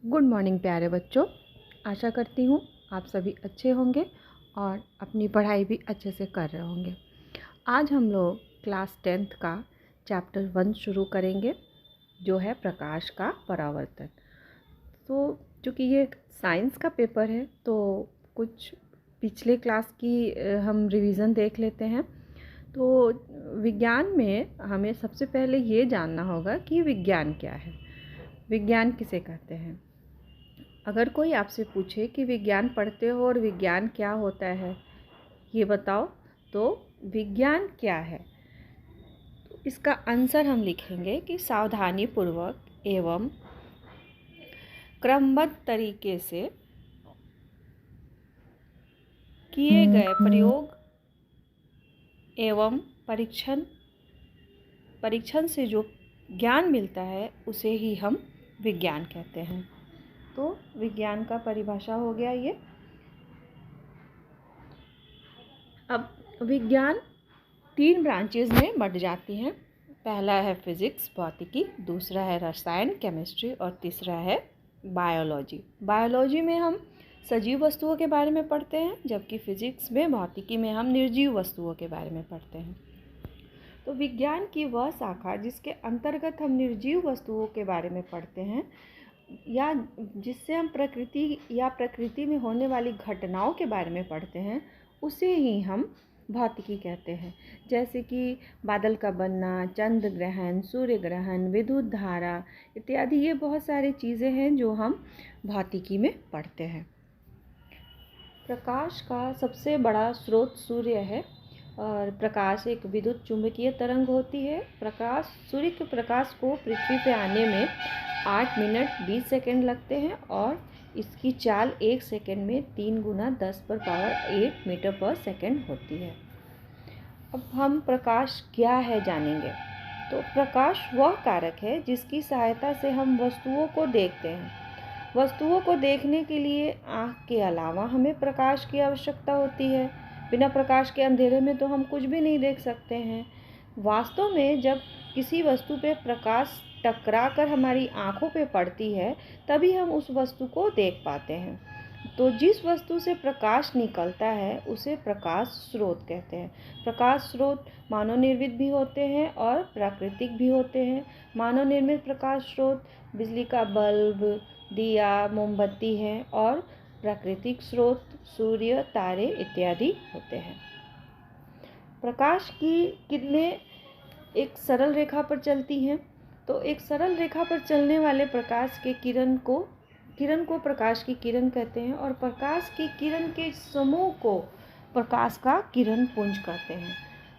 Good morning प्यारे बच्चों। आशा करती हूँ आप सभी अच्छे होंगे और अपनी पढ़ाई भी अच्छे से कर रहे होंगे। आज हम लोग क्लास 10th का चैप्टर 1 शुरू करेंगे, जो है प्रकाश का परावर्तन। तो चूँकि ये साइंस का पेपर है तो कुछ पिछले क्लास की हम रिवीजन देख लेते हैं। तो विज्ञान में हमें सबसे पहले ये जानना होगा कि विज्ञान क्या है, विज्ञान किसे कहते हैं। अगर कोई आपसे पूछे कि विज्ञान पढ़ते हो और विज्ञान क्या होता है ये बताओ, तो विज्ञान क्या है, तो इसका आंसर हम लिखेंगे कि सावधानी पूर्वक एवं क्रमबद्ध तरीके से किए गए प्रयोग एवं परीक्षण से जो ज्ञान मिलता है उसे ही हम विज्ञान कहते हैं। तो विज्ञान का परिभाषा हो गया ये। अब विज्ञान 3 ब्रांचेस में बढ़ जाती हैं। पहला है फिजिक्स भौतिकी, दूसरा है रसायन केमिस्ट्री और तीसरा है बायोलॉजी। बायोलॉजी में हम सजीव वस्तुओं के बारे में पढ़ते हैं, जबकि फिजिक्स में भौतिकी में हम निर्जीव वस्तुओं के बारे में पढ़ते हैं। तो विज्ञान की वह शाखा जिसके अंतर्गत हम निर्जीव वस्तुओं के बारे में पढ़ते हैं या जिससे हम प्रकृति में होने वाली घटनाओं के बारे में पढ़ते हैं, उसे ही हम भौतिकी कहते हैं। जैसे कि बादल का बनना, चंद्र ग्रहण, सूर्य ग्रहण, विद्युत धारा इत्यादि, ये बहुत सारी चीज़ें हैं जो हम भौतिकी में पढ़ते हैं। प्रकाश का सबसे बड़ा स्रोत सूर्य है और प्रकाश एक विद्युत चुंबकीय तरंग होती है। सूर्य के प्रकाश को पृथ्वी पे आने में 8 मिनट 20 सेकंड लगते हैं और इसकी चाल 1 सेकंड में 3 गुना 10⁻8 मीटर पर सेकंड होती है। अब हम प्रकाश क्या है जानेंगे। तो प्रकाश वह कारक है जिसकी सहायता से हम वस्तुओं को देखते हैं। वस्तुओं को देखने के लिए आँख के अलावा हमें प्रकाश की आवश्यकता होती है। बिना प्रकाश के अंधेरे में तो हम कुछ भी नहीं देख सकते हैं। वास्तव में जब किसी वस्तु पे प्रकाश टकरा कर हमारी आँखों पे पड़ती है तभी हम उस वस्तु को देख पाते हैं। तो जिस वस्तु से प्रकाश निकलता है उसे प्रकाश स्रोत कहते हैं। प्रकाश स्रोत मानव निर्मित भी होते हैं और प्राकृतिक भी होते हैं। मानव निर्मित प्रकाश स्रोत बिजली का बल्ब, दिया, मोमबत्ती है और प्राकृतिक स्रोत सूर्य, तारे इत्यादि होते हैं। प्रकाश की किरणें एक सरल रेखा पर चलती हैं। तो एक सरल रेखा पर चलने वाले प्रकाश के किरण को प्रकाश की किरण कहते हैं और प्रकाश की किरण के समूह को प्रकाश का किरण पुंज कहते हैं।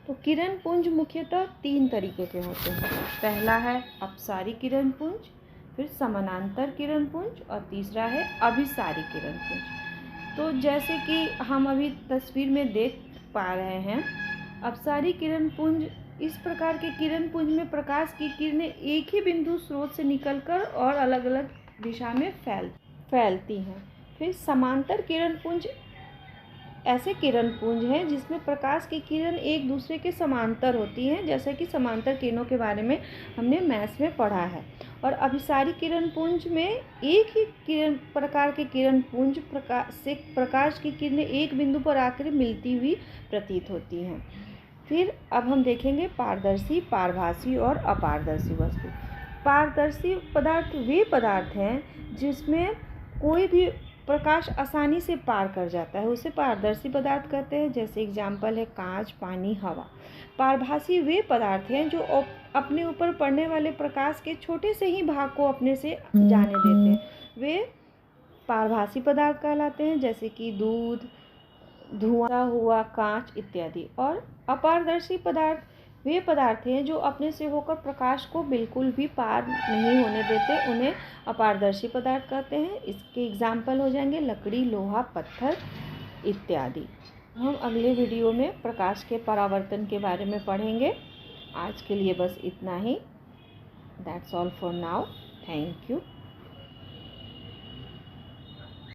तो किरण पुंज मुख्यतः 3 तरीके के होते हैं। पहला है अपसारी किरण पुंज, फिर समानांतर किरण पुंज और तीसरा है अभिसारी किरण पुंज। तो जैसे कि हम अभी तस्वीर में देख पा रहे हैं, अपसारी किरण पुंज, इस प्रकार के किरण पुंज में प्रकाश की किरणें एक ही बिंदु स्रोत से निकलकर और अलग अलग दिशा में फैलती हैं। फिर समांतर किरण पुंज ऐसे किरण पुंज हैं जिसमें प्रकाश की किरण एक दूसरे के समांतर होती हैं, जैसे कि समांतर किरणों के बारे में हमने मैथ्स में पढ़ा है। और अभिसारी किरण पुंज में एक ही प्रकार के किरण पुंज से प्रकाश की किरणें एक बिंदु पर आकर मिलती हुई प्रतीत होती हैं। फिर अब हम देखेंगे पारदर्शी, पारभासी और अपारदर्शी वस्तु। पारदर्शी पदार्थ वे पदार्थ हैं जिसमें कोई भी प्रकाश आसानी से पार कर जाता है, उसे पारदर्शी पदार्थ कहते हैं। जैसे एग्जाम्पल है कांच, पानी, हवा। पारभासी वे पदार्थ हैं जो अपने ऊपर पड़ने वाले प्रकाश के छोटे से ही भाग को अपने से जाने देते हैं, वे पारभासी पदार्थ कहलाते हैं। जैसे कि दूध, धुआं हुआ, कांच इत्यादि। और अपारदर्शी पदार्थ वे पदार्थ हैं जो अपने से होकर प्रकाश को बिल्कुल भी पार नहीं होने देते, उन्हें अपारदर्शी पदार्थ कहते हैं। इसके एग्जाम्पल हो जाएंगे लकड़ी, लोहा, पत्थर इत्यादि। हम अगले वीडियो में प्रकाश के परावर्तन के बारे में पढ़ेंगे। आज के लिए बस इतना ही। That's all for now. Thank you.